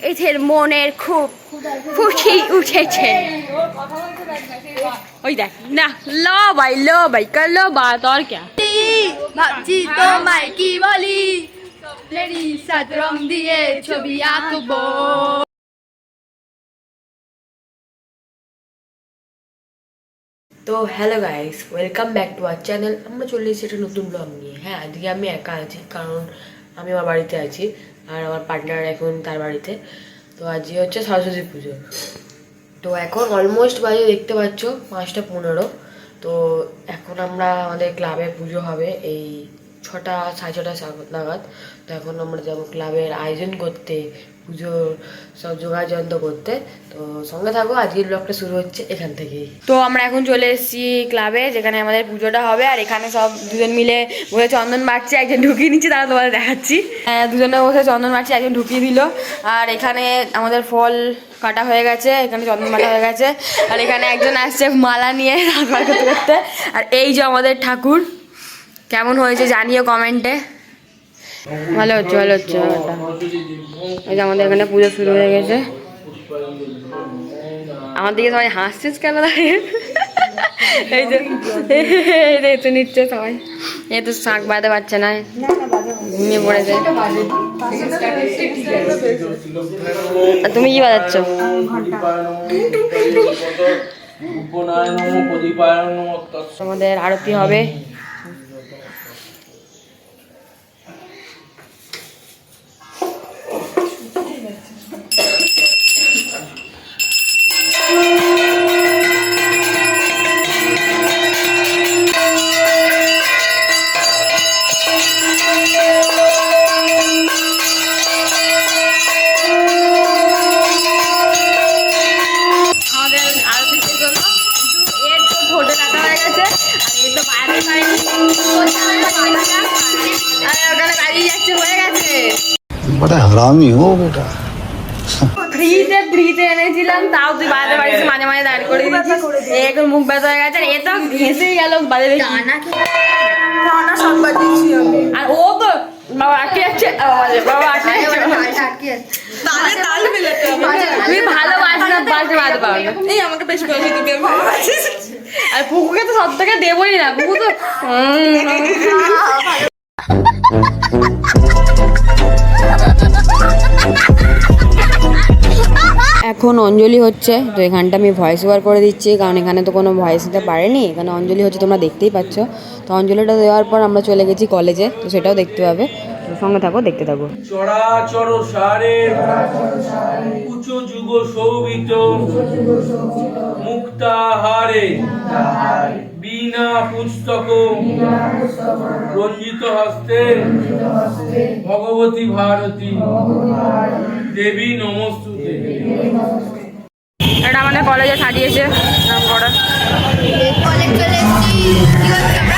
এদের মনের খুব ফুটি উঠেছে। ওই দেখ না, লো ভাই কর লো বাত আর क्या ভাবছি তোমায় কি বলি, স্বপ্নেরই সাত রং দিয়ে ছবি আঁকবো। তো hello guys, welcome back to our channel. আমরা চলে এসেছি একটা নতুন ব্লগ নিয়ে। হ্যাঁ, আজকে আমি একা আছি, কারণ আমি আমার বাড়িতে আছি আর আমার পার্টনার এখন তার বাড়িতে। তো আজকে হচ্ছে সরস্বতী পুজো। তো এখন অলমোস্ট বাজে দেখতে পাচ্ছ 5:15। তো এখন আমরা আমাদের ক্লাবে পুজো হবে এই 6টা সাড়ে 6টা নাগাদ। তো এখন আমরা যাবো ক্লাবের আয়োজন করতে, পুজো সব জোগাড় যন্ত্র করতে। তো সঙ্গে থাকো, আজকের ব্লগটা শুরু হচ্ছে এখান থেকেই। তো আমরা এখন চলে এসেছি ক্লাবে, যেখানে আমাদের পুজোটা হবে। আর এখানে সব দুজন মিলে বসে চন্দন বাড়ছে, একজন ঢুকিয়ে নিচ্ছে, তারা তোমাদের দেখাচ্ছি। দুজনে বসে চন্দন বাড়ছে, একজন ঢুকিয়ে দিল। আর এখানে আমাদের ফল কাটা হয়ে গেছে, এখানে চন্দন বাটা হয়ে গেছে। আর এখানে একজন আসছে মালা নিয়ে রাত বার করতে করতে। আর এই যে আমাদের ঠাকুর, কেমন হয়েছে জানিও কমেন্টে। ভালো হচ্ছে এই যে আমাদের এখানে পুজো শুরু হয়ে গেছে। আমার দিকে সবাই হাসছিস কেন দাঁড়িয়ে? এই যে এতো নিচ্ছে সবাই, এই তো শাঁখ বাঁধতে পারছে না, ঘুমিয়ে পড়েছে। তুমি কি বাজাচ্ছ? আমাদের আরতি হবে। बड़ा हरामी हो बेटा। ফ্রিতে এনেছিলাম, তাও তুই বাজাতে পারিস, মাঝে মাঝে দাঁড় করে দিয়েছিস। এখন মুখ ব্যথা হয়ে গেছে, আর এ তো ঘেঁষেই গেল বাজে দেখি। আর ও তো বাবা আটকে যাচ্ছে, বাবা আটকে যাচ্ছে। তুমি ভালো বাজনা বাজতে পারো না, এই আমাকে বেশি পয়সা দিবে। আর পুকুকে তো সব থেকে দেবই না, পুকু তো এখন অঞ্জলি হচ্ছে। তো এখানটা আমি ভয়েস ওভার করে দিচ্ছি, কারণ এখানে তো কোনো ভয়েস দিতে পারেনি। এখানে অঞ্জলি হচ্ছে, তোমরা দেখতেই পাচ্ছ। তো অঞ্জলিটা দেওয়ার পর আমরা চলে গেছি কলেজে, তো সেটাও দেখতে পাবে। তো সঙ্গে থাকো, দেখতে থাকো। চরাচর সারে উঁচু যুগ শোভিত মুক্তাহারে বিনা পুস্তক রঞ্জিত হস্তে ভগবতী ভারতী দেবী নমস্তুতে। এটা আমাদের কলেজে সাজিয়েছে নাম করা। কলেজ চলে এসেছি, কি হচ্ছে আমরা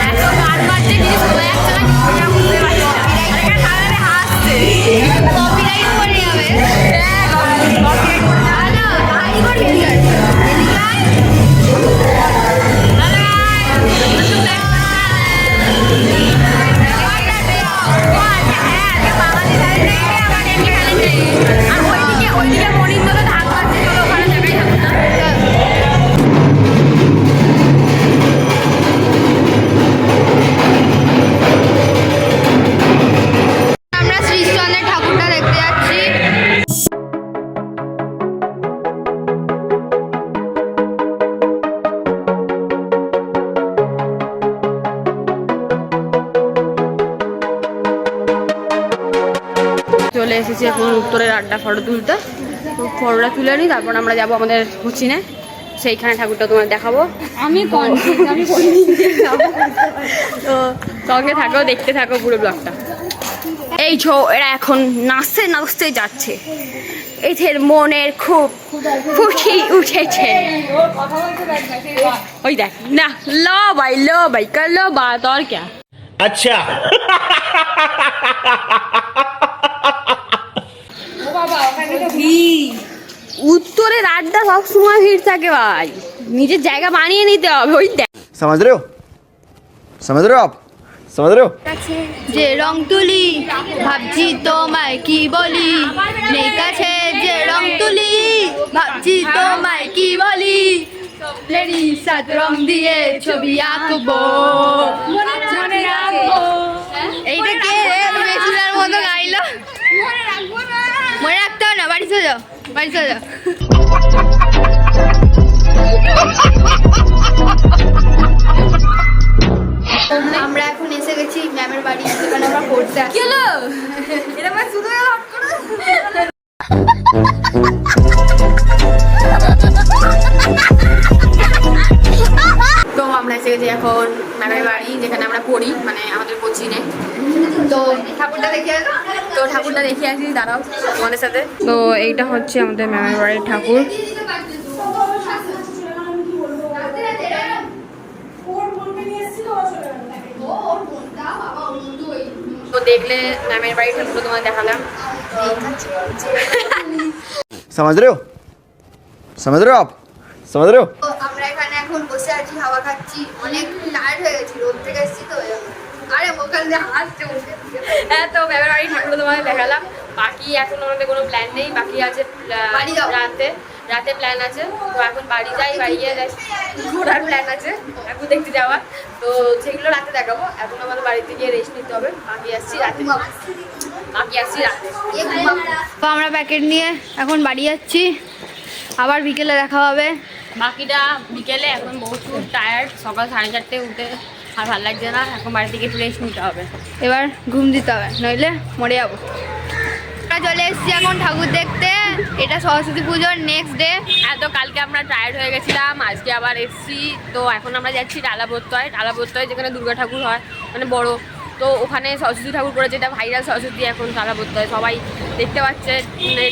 এত গান বাজছে, কিছু শোনা যাচ্ছে না, কিছু বুঝতে পারছি না। আর এখানে সারাদিন হাসছে, কপিরাইট করে যাবে। কপিরাইট করে যাবে না, হাই করে যাবে। এদিকে আয়, ওইদিকে মনিন্দ্র তো ঢাক বাজছে, চলো ওখানে দেখাই ঠাকুরটা। আমরা শ্রীচন্দ্রের ঠাকুরটা দেখতে যাচ্ছি। চলে এসেছি এখন উত্তরের আড্ডা ফটো তুলতে। তো ফটোটা তুলে নিই, তারপর আমরা যাবো আমাদের কোচিনে, সেইখানে ঠাকুরটা তোমার দেখাবো। আমি তো সঙ্গে থাকো, দেখতে থাকো পুরো ব্লগটা। এই এরা এখন নাচতে নাচতে যাচ্ছে, এদের মনের খুব ফুটি উঠেছে। ওই দেখ না, লো ভাই কর লো বাত আর क्या। अच्छा উত্তরের আড্ডা সবসময় ভিড় থাকে ভাই, নিজের জায়গা বানিয়ে নিতে হবে। ওই দেখ, समझ रहे हो आप समझ रहे हो। যে রং তুলি ভাবছি তোমায় কি বলি, নেই কাছে ভাবছি তোমায় কি বলি স্বপ্নেরই সাত রং দিয়ে ছবি আঁকবো মনে রাখবো। এইটা কে বেসুরার মতো গাইলো? মনে রাখতে হবে না, বাড়ি চলে যাও, বাড়ি চলে যাও। আমরা এখন এসে গেছি ম্যামের বাড়ি, যেখানে আমরা পড়তে আসি। তো আমরা এসে গেছি এখন ম্যামের বাড়ি, যেখানে আমরা পড়ি, মানে আমাদের কোচিংয়ে। তো ঠাকুরটা দেখে আসি, দাঁড়াও তোমাদের সাথে। তো এইটা হচ্ছে আমাদের ম্যামের বাড়ির ঠাকুর। তো দেখলে ম্যামের বাড়ির ঠাকুর তোমাদের দেখালাম। समझ रहे हो? समझ रहे हो आप? समझ रहे हो? তো আমরা এখানে এখন বসে আছি, হাওয়া খাচ্ছি, অনেক টায়ার্ড হয়ে গেছি, রোদ থেকে এসেছি তো। আরে মোকাল দিয়ে হাসছে বসে। হ্যাঁ, তো ম্যামের বাড়ির ঠাকুর তোমাদের দেখালাম। বাকি এখন আমাদের কোনো প্ল্যান নেই, বাকি আছে রাতে প্ল্যান আছে। তো এখন বাড়ি যাই, বাড়ি গিয়ে ঘোরার প্ল্যান আছে, ঠাকুর দেখতে যাওয়ার। তো সেগুলো রাতে দেখাবো। এখন আমাদের বাড়িতে গিয়ে রেস্ট নিতে হবে। বাকি আসছি রাতে। তো আমরা প্যাকেট নিয়ে এখন বাড়ি যাচ্ছি, আবার বিকেলে দেখা হবে। বাকিটা বিকেলে। এখন বহুত টায়ার্ড, সকাল 4:30 উঠে আর ভালো লাগছে না। এখন বাড়ি থেকে একটু রেস্ট নিতে হবে। এবার ঘুম দিতে হবে, নইলে মরে যাবো। আমরা চলে এসেছি এখন ঠাকুর দেখতে। এটা সরস্বতী পুজোর নেক্সট ডে। তো কালকে আমরা টায়ার্ড হয়ে গেছিলাম, আজকে আবার এসেছি। তো এখন আমরা যাচ্ছি টালাবত্তয়, যেখানে দুর্গা ঠাকুর হয়, মানে বড়। তো ওখানে সরস্বতী ঠাকুর করে, যেটা ভাইরাল সরস্বতী এখন টালাবত্তয়, সবাই দেখতে পাচ্ছে,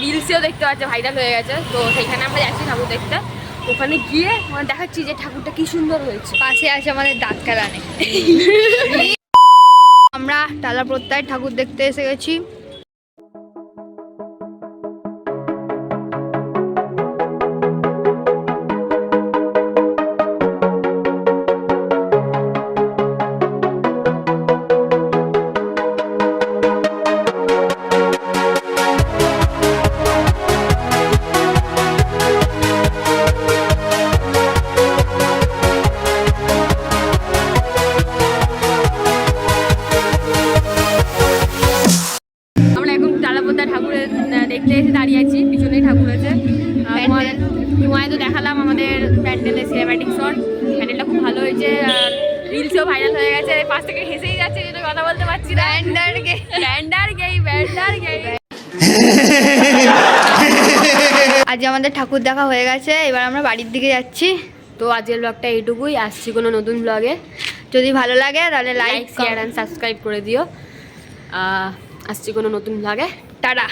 রিলসেও দেখতে পাচ্ছে, ভাইরাল হয়ে গেছে। তো সেইখানে আমরা যাচ্ছি ঠাকুর দেখতে। ওখানে গিয়ে মানে দেখাচ্ছি যে ঠাকুরটা কি সুন্দর হয়েছে। পাশে আছে আমাদের দাঁত কেলানে। আমরা টালা প্রত্যয় ঠাকুর দেখতে এসে গেছি। আমরা এখন টালাপোতা ঠাকুরের দেখতে এসে দাঁড়িয়ে আছি, পিছনেই ঠাকুর আছে। তোমায় তো দেখালাম আমাদের প্যান্ডেলের সিনেম্যাটিক শট। প্যান্ডেলটা খুব ভালো হয়েছে, আর রিলসেও ভাইরাল হয়ে গেছে। পাশ থেকে হেসেই যাচ্ছে, যেটা কথা বলতে পারছি না। ব্যান্ডার গেই। আজ আমাদের ঠাকুর দেখা হয়ে গেছে, এবার আমরা বাড়ির দিকে যাচ্ছি। তো আজকের ব্লগটা এইটুকুই। আসছি কোনো নতুন ব্লগে। যদি ভালো লাগে তাহলে like, like, share and subscribe করে দিও। আসছি কোনো নতুন ব্লগে। টাটা।